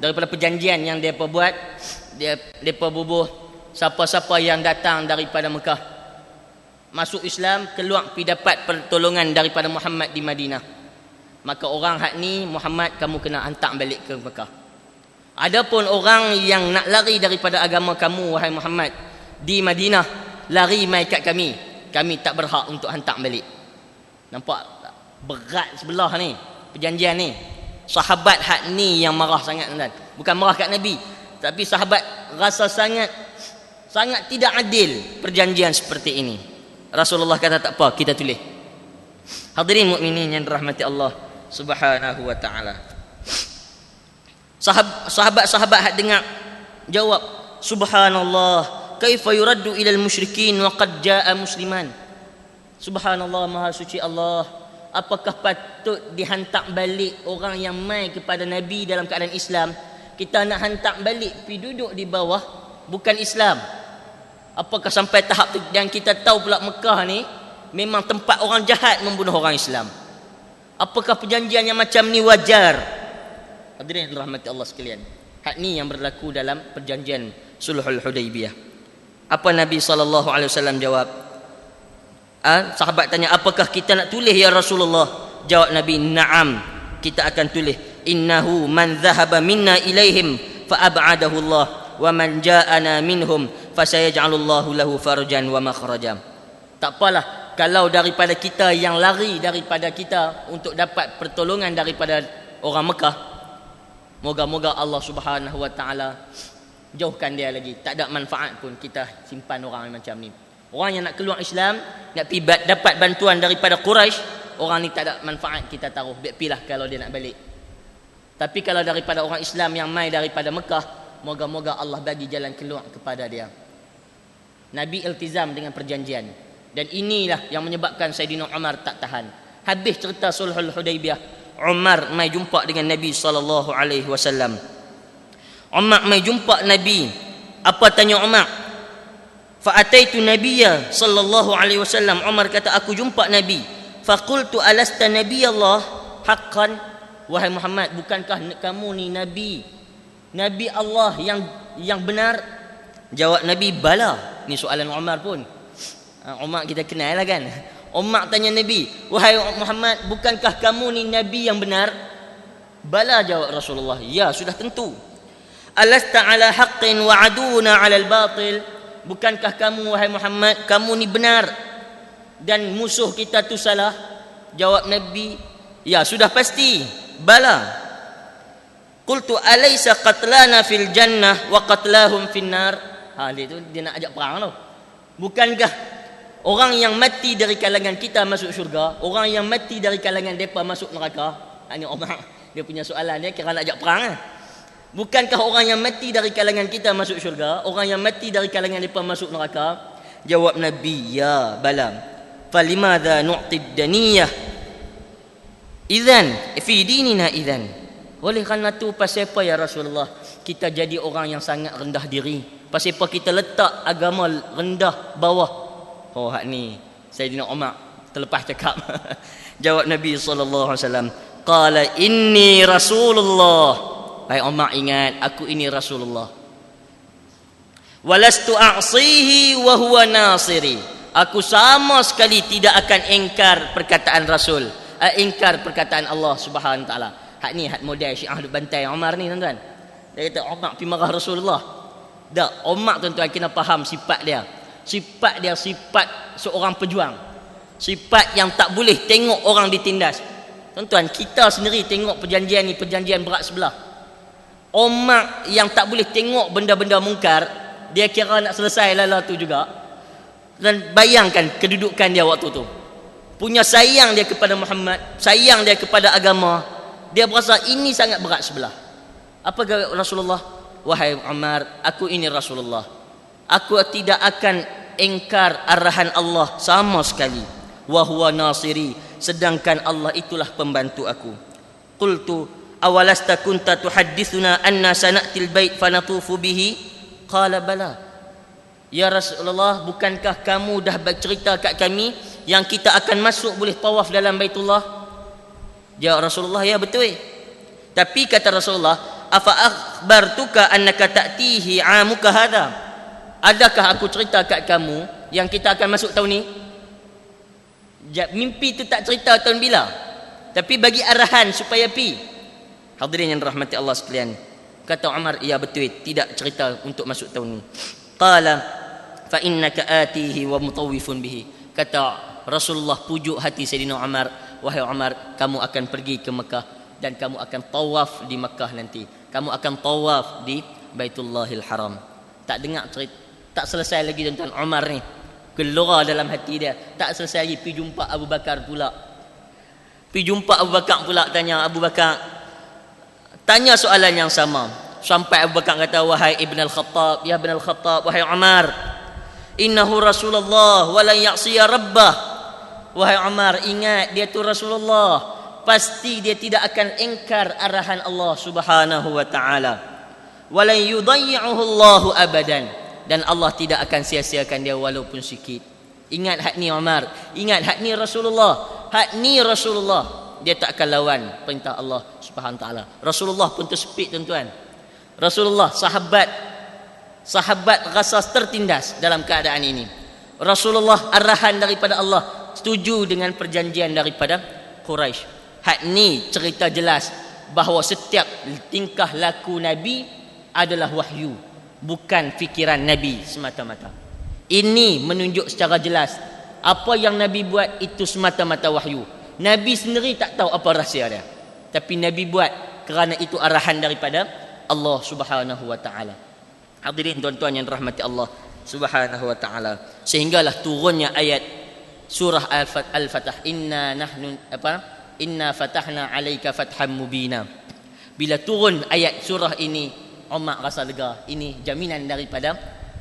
Daripada perjanjian yang depa buat, depa bubuh, siapa-siapa yang datang daripada Mekah masuk Islam, keluar pi dapat pertolongan daripada Muhammad di Madinah, maka orang hak ni Muhammad kamu kena hantar balik ke Mekah. Adapun orang yang nak lari daripada agama kamu wahai Muhammad di Madinah, lari mai kat kami tak berhak untuk hantar balik. Nampak berat sebelah ni perjanjian ni. Sahabat hak ni yang marah sangat, tuan. Bukan marah kat Nabi, tapi sahabat rasa sangat tidak adil perjanjian seperti ini. Rasulullah kata, tak apa, kita tulis. Hadirin mukminin yang dirahmati Allah Subhanahu wa taala. Sahabat-sahabat hak dengar jawab, subhanallah, kaifa yuraddu ila al-musyrikin wa qad jaa musliman. Subhanallah, maha suci Allah, apakah patut dihantar balik orang yang mai kepada Nabi dalam keadaan Islam, kita nak hantar balik pi duduk di bawah bukan Islam? Apakah sampai tahap tu? Dan kita tahu pula Mekah ni memang tempat orang jahat membunuh orang Islam. Apakah perjanjian yang macam ni wajar? Hadirin rahmati Allah sekalian, hak ni yang berlaku dalam perjanjian Sulhul Hudaibiyah. Apa Nabi SAW jawab? Sahabat tanya, apakah kita nak tulis ya Rasulullah? Jawab Nabi, na'am, kita akan tulis. Innahu man dhahaba minna ilaihim fa ab'adahu Allah wa man ja'ana minhum fa sayaj'alullahu lahu farjan wa makhrajan. Tak apalah kalau daripada kita yang lari daripada kita untuk dapat pertolongan daripada orang Mekah, moga-moga Allah Subhanahu wa taala jauhkan dia lagi. Tak ada manfaat pun kita simpan orang macam ni. Orang yang nak keluar Islam, nak pergi dapat bantuan daripada Quraisy, orang ni tak ada manfaat kita taruh, pilah kalau dia nak balik. Tapi kalau daripada orang Islam yang mai daripada Mekah, moga-moga Allah bagi jalan keluar kepada dia. Nabi iltizam dengan perjanjian, dan inilah yang menyebabkan Saidina Umar tak tahan. Habis cerita Sulhul Hudaibiyah, Umar mai jumpa dengan Nabi SAW. Umar mai jumpa Nabi. Apa tanya Umar? Fa'ataitu Nabiyya sallallahu alaihi wasallam. Umar kata, aku jumpa Nabi. Faqultu alasta nabiyallah haqqan? Wahai Muhammad, bukankah kamu ni Nabi Allah yang benar? Jawab Nabi, bala. Ni soalan Umar pun. Umar kita kenal lah kan. Umar tanya Nabi, wahai Muhammad, bukankah kamu ni Nabi yang benar? Bala, jawab Rasulullah. Ya, sudah tentu. Alasta ala haqqin wa aduna ala al-batil? Bukankah kamu wahai Muhammad, kamu ni benar dan musuh kita tu salah? Jawab Nabi, ya sudah pasti, bala. Qultu alaysa qatlana fil jannah wa qatlahum fin nar? Dia nak ajak perang tu. Bukankah orang yang mati dari kalangan kita masuk syurga, orang yang mati dari kalangan depa masuk neraka? Ini Umar dia punya soalan, dia kira nak ajak perang. Bukankah orang yang mati dari kalangan kita masuk syurga, orang yang mati dari kalangan mereka masuk neraka? Jawab Nabi, ya bala. Falimadha nu'tid daniyah idzan fi dinina idzan? Oleh kerana tu pasal apa ya Rasulullah kita jadi orang yang sangat rendah diri, Pasal apa kita letak agama rendah bawah? Oh, hak ni Sayyidina Umar terlepas cakap. Jawab Nabi SAW, qala inni Rasulullah. Hai Umar, ingat, aku ini Rasulullah. Walastu a'sihi wa huwa nasiri. Aku sama sekali tidak akan ingkar perkataan Rasul, ingkar perkataan Allah Subhanahu taala. Hak ni hak model Syiah duk bantai Umar ni, tuan-tuan. Dia kata Umar pergi marah Rasulullah. Tak, Umar tuan-tuan kena faham sifat dia. Sifat dia sifat seorang pejuang. Sifat yang tak boleh tengok orang ditindas. Tuan-tuan, kita sendiri tengok perjanjian ni perjanjian berat sebelah. Umar yang tak boleh tengok benda-benda mungkar, dia kira nak selesai lala tu juga. Dan bayangkan kedudukan dia waktu tu. Punya sayang dia kepada Muhammad, sayang dia kepada agama. Dia berasa ini sangat berat sebelah. Apa kata Rasulullah? Wahai Umar, aku ini Rasulullah. Aku tidak akan ingkar arahan Allah sama sekali. Wa huwa nasiri, sedangkan Allah itulah pembantu aku. Qultu awalasta kunta tuhaddithuna anna sana'til bait fanatufu bihi? Qala bala. Ya Rasulullah, bukankah kamu dah bercerita kat kami yang kita akan masuk boleh tawaf dalam Baitullah? Ya Rasulullah, ya betul. Tapi kata Rasulullah, afa akhbartuka annaka ta'tihi 'amuka hadha? Adakah aku cerita kat kamu yang kita akan masuk tahun ni? Mimpi tu tak cerita tahun bila, tapi bagi arahan supaya pi. Hadirin yang rahmati Allah sekalian, kata Umar, ya betul, tidak cerita untuk masuk tahun ni. Qala fa innaka atihi wa mutawwifun bihi. Kata Rasulullah pujuk hati Sayyidina Umar, wahai Umar, kamu akan pergi ke Mekah dan kamu akan tawaf di Mekah nanti. Kamu akan tawaf di Baitullahil Haram. Tak dengar cerita, tak selesai lagi tuan-tuan. Umar ni gelora dalam hati dia, tak selesai lagi pergi jumpa Abu Bakar pula. Pergi jumpa Abu Bakar pula, tanya Abu Bakar, tanya soalan yang sama. Sampai Abu Bakar kata, wahai Ibn Al-Khattab, ya Ibn Al-Khattab, wahai Umar, innahu Rasulullah wa la ya'siya rabbah. Wahai Umar, ingat, dia tu Rasulullah, pasti dia tidak akan ingkar arahan Allah Subhanahu wa taala. Wa la yudayyi'uhu Allahu abadan, dan Allah tidak akan sia-siakan dia walaupun sikit. Ingat hak ni Umar, ingat hak ni Rasulullah, hak ni Rasulullah. Dia tak akan lawan perintah Allah Subhanahu wa taala. Rasulullah pun tersepit tuan-tuan. Rasulullah sahabat rasa tertindas dalam keadaan ini. Rasulullah arahan daripada Allah, setuju dengan perjanjian daripada Quraisy. Hak ni cerita jelas bahawa setiap tingkah laku Nabi adalah wahyu, bukan fikiran Nabi semata-mata. Ini menunjuk secara jelas apa yang Nabi buat itu semata-mata wahyu. Nabi sendiri tak tahu apa rahsia dia, tapi Nabi buat kerana itu arahan daripada Allah Subhanahu wa taala. Hadirin tuan-tuan yang rahmati Allah Subhanahu wa taala, sehinggalah turunnya ayat surah Al-Fatah, inna fatahna alaika fatham mubina. Bila turun ayat surah ini, Umar rasa lega. Ini jaminan daripada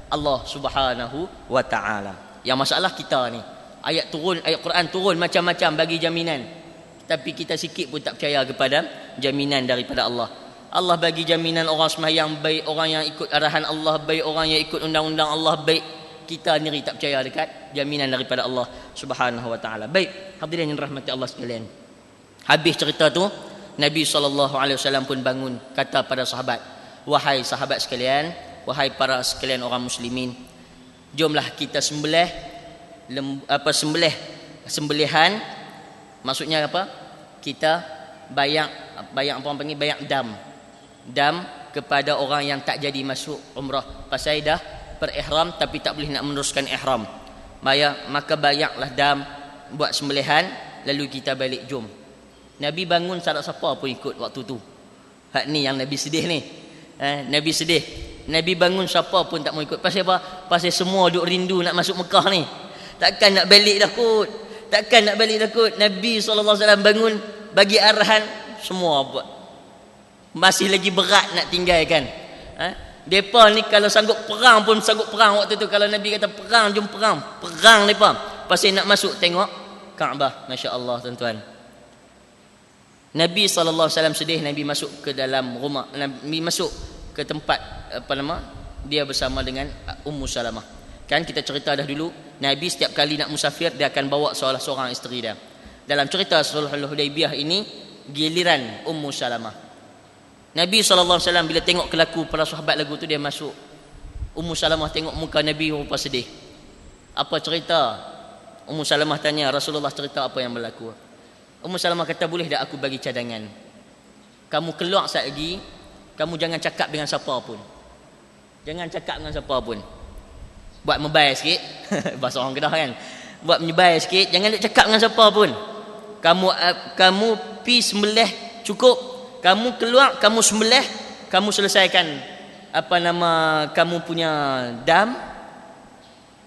Allah Subhanahu wa taala. Yang masalah kita ni, ayat Quran turun macam-macam bagi jaminan, tapi kita sikit pun tak percaya kepada jaminan daripada Allah. Allah bagi jaminan orang sembahyang baik, orang yang ikut arahan Allah baik, orang yang ikut undang-undang Allah baik. Kita sendiri tak percaya dekat jaminan daripada Allah Subhanahu wa taala. Baik, hadirin yang rahmati Allah sekalian. Habis cerita tu, Nabi SAW pun bangun, kata pada sahabat, wahai sahabat sekalian, wahai para sekalian orang muslimin, jomlah kita sembelihan. Maksudnya apa? Kita bayang apa orang panggil bayang dam kepada orang yang tak jadi masuk umrah, pasal dah berihram tapi tak boleh nak meneruskan ihram. Maka bayanglah dam, buat sembelihan, lalu kita balik. Jom. Nabi bangun, tak siapa pun ikut waktu tu. Hak ni yang Nabi sedih ni. Nabi sedih. Nabi bangun, siapa pun tak mau ikut. Pasal apa? Pasal semua duk rindu nak masuk Mekah ni. Takkan nak balik dah kot. Nabi SAW bangun, bagi arahan, semua buat. Masih lagi berat nak tinggalkan. Mereka ni kalau sanggup perang pun sanggup perang waktu tu. Kalau Nabi kata perang, jom perang. Perang mereka. Pasal nak masuk tengok Kaabah. Masya Allah tuan-tuan. Nabi SAW sedih. Nabi masuk ke dalam rumah. Nabi masuk ke tempat dia bersama dengan Ummu Salamah. Kan kita cerita dah dulu, Nabi setiap kali nak musafir dia akan bawa salah seorang isteri dia. Dalam cerita Sulhul Hudaibiyah ini giliran Ummu Salamah. Nabi SAW bila tengok kelaku para sahabat lagu tu dia masuk. Ummu Salamah tengok muka Nabi rupa sedih. Apa cerita? Ummu Salamah tanya, Rasulullah cerita apa yang berlaku. Ummu Salamah kata, boleh tak aku bagi cadangan? Kamu keluar sekejap lagi, kamu jangan cakap dengan siapa pun. Jangan cakap dengan siapa pun. Buat mebai sikit. Bahasa orang Kedah kan. Buat menyebai sikit, jangan nak cakap dengan siapa pun. Kamu pi sembelih cukup. Kamu keluar, kamu sembelih, kamu selesaikan kamu punya dam.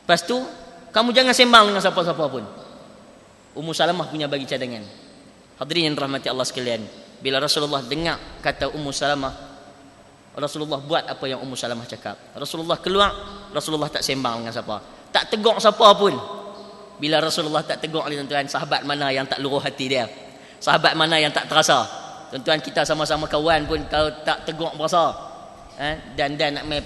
Lepas tu kamu jangan sembang dengan siapa-siapa pun. Ummu Salamah punya bagi cadangan. Hadirin yang rahmati Allah sekalian, bila Rasulullah dengar kata Ummu Salamah, Rasulullah buat apa yang Ummu Salamah cakap. Rasulullah keluar, Rasulullah tak sembang dengan siapa, tak tegur siapa pun. Bila Rasulullah tak tegur ni tuan-tuan, sahabat mana yang tak luruh hati dia? Sahabat mana yang tak terasa? Tuan-tuan, kita sama-sama kawan pun kalau tak tegur berasa. Dan nak main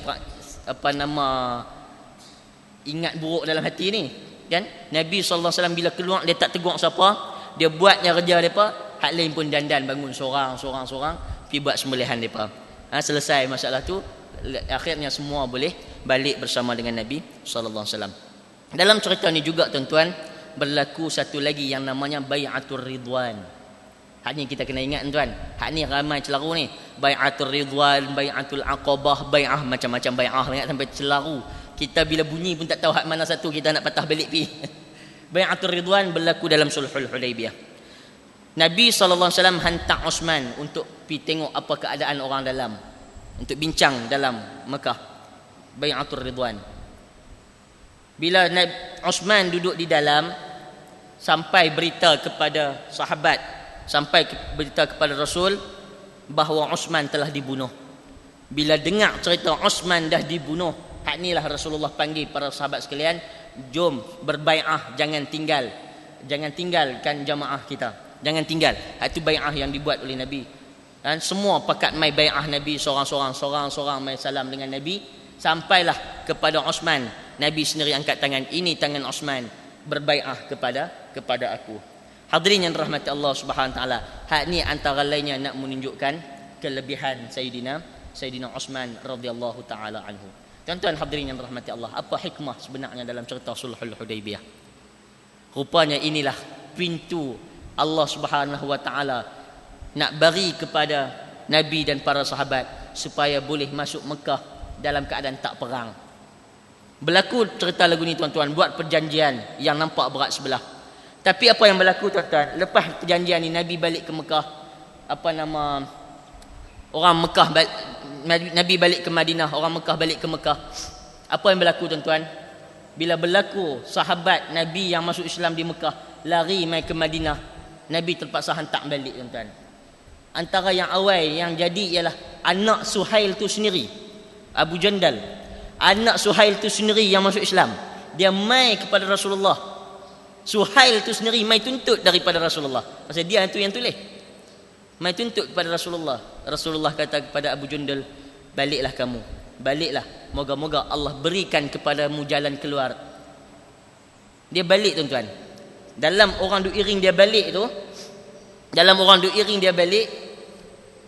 ingat buruk dalam hati ni. Kan? Nabi SAW bila keluar dia tak tegur siapa, dia buatnya kerja depa, hak lain pun dandan bangun seorang pergi buat sembelihan depa. Selesai masalah tu, akhirnya semua boleh balik bersama dengan Nabi SAW. Dalam cerita ni juga tuan-tuan berlaku satu lagi yang namanya Bai'atul Ridwan. Hak ni kita kena ingat tuan. Hak ni ramai celaru ni. Bai'atul Ridwan, Bai'atul Aqabah, bai'ah macam-macam bai'ah ingat sampai celaru. Kita bila bunyi pun tak tahu hak mana satu, kita nak patah balik pi. Bai'atul Ridwan berlaku dalam Sulhul Hudaibiyah. Nabi SAW hantar Osman untuk pi tengok apa keadaan orang dalam, untuk bincang dalam Mekah. Bai'atul Ridwan. Bila Osman duduk di dalam, sampai berita kepada sahabat, sampai berita kepada Rasul bahawa Osman telah dibunuh. Bila dengar cerita Osman dah dibunuh, hak inilah Rasulullah panggil para sahabat sekalian, jom berbai'ah, jangan tinggalkan jamaah kita, jangan tinggal. Hak itu bai'ah yang dibuat oleh Nabi. Dan semua pakat mai bai'ah Nabi, seorang-seorang mai salam dengan Nabi, sampailah kepada Osman. Nabi sendiri angkat tangan, ini tangan Osman, berbai'ah kepada aku. Hadirin yang rahmati Allah Subhanahu wa taala, hak ni antara lainnya nak menunjukkan kelebihan Sayyidina Osman radhiyallahu taala anhu. Tuan-tuan hadirin yang rahmati Allah, apa hikmah sebenarnya dalam cerita Sulhul Hudaibiyah? Rupanya inilah pintu Allah Subhanahu wa taala nak bagi kepada Nabi dan para sahabat supaya boleh masuk Mekah dalam keadaan tak perang. Berlaku cerita lagu ni tuan-tuan, buat perjanjian yang nampak berat sebelah. Tapi apa yang berlaku tuan-tuan, lepas perjanjian ni Nabi balik ke Mekah, orang Mekah Nabi balik ke Madinah, orang Mekah balik ke Mekah. Apa yang berlaku tuan-tuan? Bila berlaku sahabat Nabi yang masuk Islam di Mekah lari mai ke Madinah, Nabi terpaksa hantar balik tuan-tuan. Antara yang awal yang jadi ialah anak Suhail tu sendiri, Abu Jandal. Anak Suhail tu sendiri yang masuk Islam, dia mai kepada Rasulullah. Suhail tu sendiri mai tuntut daripada Rasulullah, pasal dia tu yang tulis, mai tuntut kepada Rasulullah. Rasulullah kata kepada Abu Jandal, baliklah kamu, baliklah, moga-moga Allah berikan kepadamu jalan keluar. Dia balik tuan-tuan. Dalam orang duk iring dia balik tu,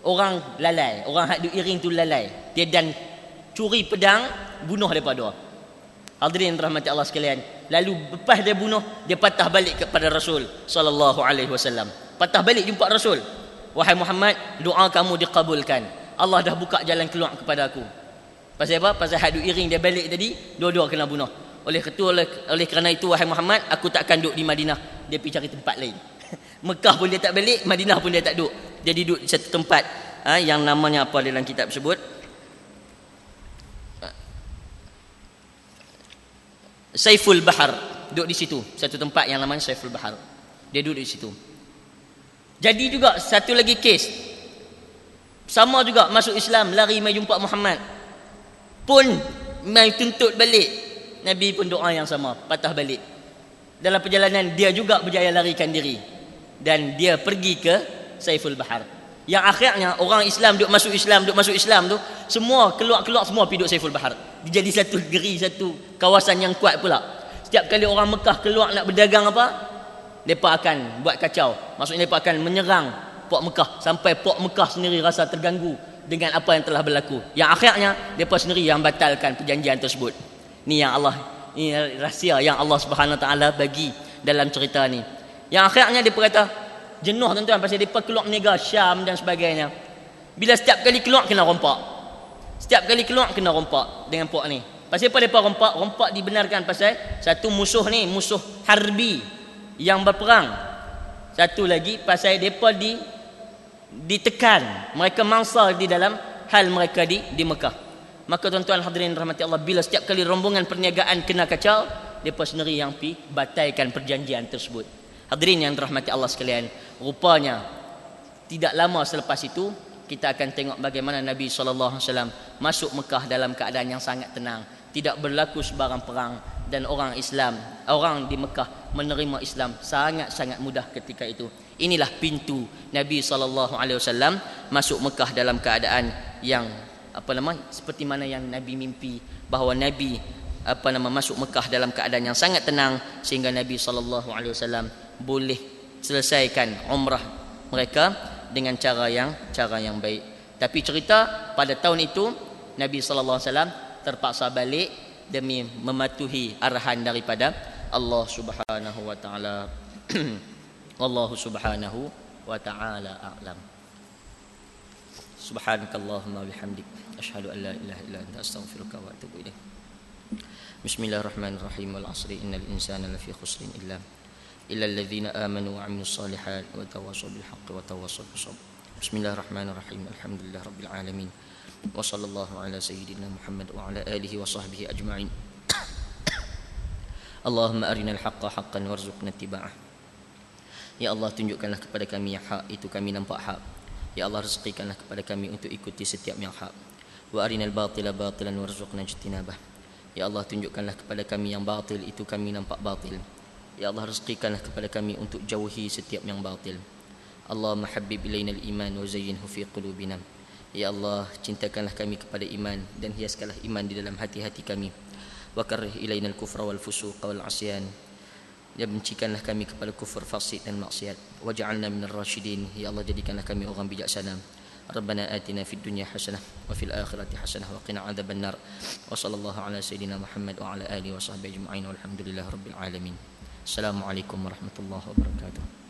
orang lalai, orang hak duk iring tu lalai, dia dan curi pedang bunuh mereka dua. Hadirin rahmati Allah sekalian, lalu lepas dia bunuh, dia patah balik kepada Rasul sallallahu alaihi wasallam. Patah balik jumpa Rasul, wahai Muhammad, doa kamu dikabulkan, Allah dah buka jalan keluar kepada aku. Pasal apa? Pasal hadu iring dia balik tadi, dua-dua kena bunuh. Oleh kerana itu wahai Muhammad, aku takkan duduk di Madinah, dia pergi cari tempat lain. Mekah pun dia tak balik, Madinah pun dia tak duduk, dia duduk di satu tempat yang namanya apa dalam kitab sebut Saiful Bahar, duduk di situ, satu tempat yang namanya Saiful Bahar. Dia duduk di situ. Jadi juga satu lagi kes, sama juga masuk Islam, lari mai jumpa Muhammad, pun mai tuntut balik. Nabi pun doa yang sama, patah balik. Dalam perjalanan dia juga berjaya larikan diri, dan dia pergi ke Saiful Bahar. Yang akhirnya orang Islam duk masuk Islam tu, semua keluar semua pergi duduk Saiful Bahar. Dia jadi satu negeri, satu kawasan yang kuat pula. Setiap kali orang Mekah keluar nak berdagang apa, mereka akan buat kacau. Maksudnya mereka akan menyerang Port Mekah sampai Port Mekah sendiri rasa terganggu dengan apa yang telah berlaku. Yang akhirnya mereka sendiri yang batalkan perjanjian tersebut. Ni yang Allah, ini rahsia yang Allah Subhanahu Wa Taala bagi dalam cerita ni. Yang akhirnya dia kata jenuh tuan-tuan pasal mereka keluar niaga Syam dan sebagainya. Bila setiap kali keluar kena rompak. Setiap kali keluar kena rompak dengan port ni. Pasal apa mereka rompak? Rompak dibenarkan pasal satu musuh ni, musuh harbi yang berperang. Satu lagi pasal mereka ditekan, mereka mangsa di dalam hal mereka di Mekah. Maka tuan-tuan hadirin rahmati Allah, bila setiap kali rombongan perniagaan kena kacau, mereka sendiri yang batalkan perjanjian tersebut. Hadirin yang dirahmati Allah sekalian, rupanya tidak lama selepas itu kita akan tengok bagaimana Nabi SAW masuk Mekah dalam keadaan yang sangat tenang, tidak berlaku sebarang perang, dan orang Islam, orang di Mekah menerima Islam sangat-sangat mudah ketika itu. Inilah pintu Nabi SAW masuk Mekah dalam keadaan yang seperti mana yang Nabi mimpi, bahawa Nabi masuk Mekah dalam keadaan yang sangat tenang, sehingga Nabi SAW boleh selesaikan umrah mereka dengan cara yang baik. Tapi cerita pada tahun itu Nabi SAW terpaksa balik demi mematuhi arahan daripada Allah Subhanahu Wa Taala. Wallahu Subhanahu Wa Taala a'lam. Subhanakallahumma bihamdik asyhadu an la ilaha illa anta astaghfiruka wa atubu ilaik. Bismillahirrahmanirrahim. Wal 'asri innal insana lafi khusrin illa alladhina amanu wa 'amilus solihat wa tawassaw bil haqqi wa tawassaw bis sabr. Bismillahirrahmanirrahim. Alhamdulillahirabbil alamin. Wa sallallahu ala sayyidina Muhammad wa ala alihi wa sahbihi ajma'in. Allahumma arinal haqqa haqqan warzuqna ittiba'ah. Ya Allah, tunjukkanlah kepada kami yang hak, itu kami nampak hak. Ya Allah, rezekikanlah kepada kami untuk ikuti setiap yang hak. Wa arinal batila batilan warzuqna ijtinabah. Ya Allah, tunjukkanlah kepada kami yang batil, itu kami nampak batil. Ya Allah, rezekikanlah kepada kami untuk jauhi setiap yang batil. Allahumma habbib ilainal iman wa zayyinhu fi qulubina. Ya Allah, cintakanlah kami kepada iman dan hiaskanlah iman di dalam hati-hati kami. Wa karrih ilainal kufra wal fusuqa wal 'asyan. Ya, bencikanlah kami kepada kufur, fasik dan maksiat. Waj'alna minar rasyidin. Ya Allah, jadikanlah kami orang bijaksana. Rabbana atina fid dunya hasanah wa fil akhirati hasanah wa qina adzabannar. Wa sallallahu ala sayyidina Muhammad wa ala alihi wa sahbihi ajma'in. Walhamdulillahirabbil alamin. Assalamualaikum warahmatullahi wabarakatuh.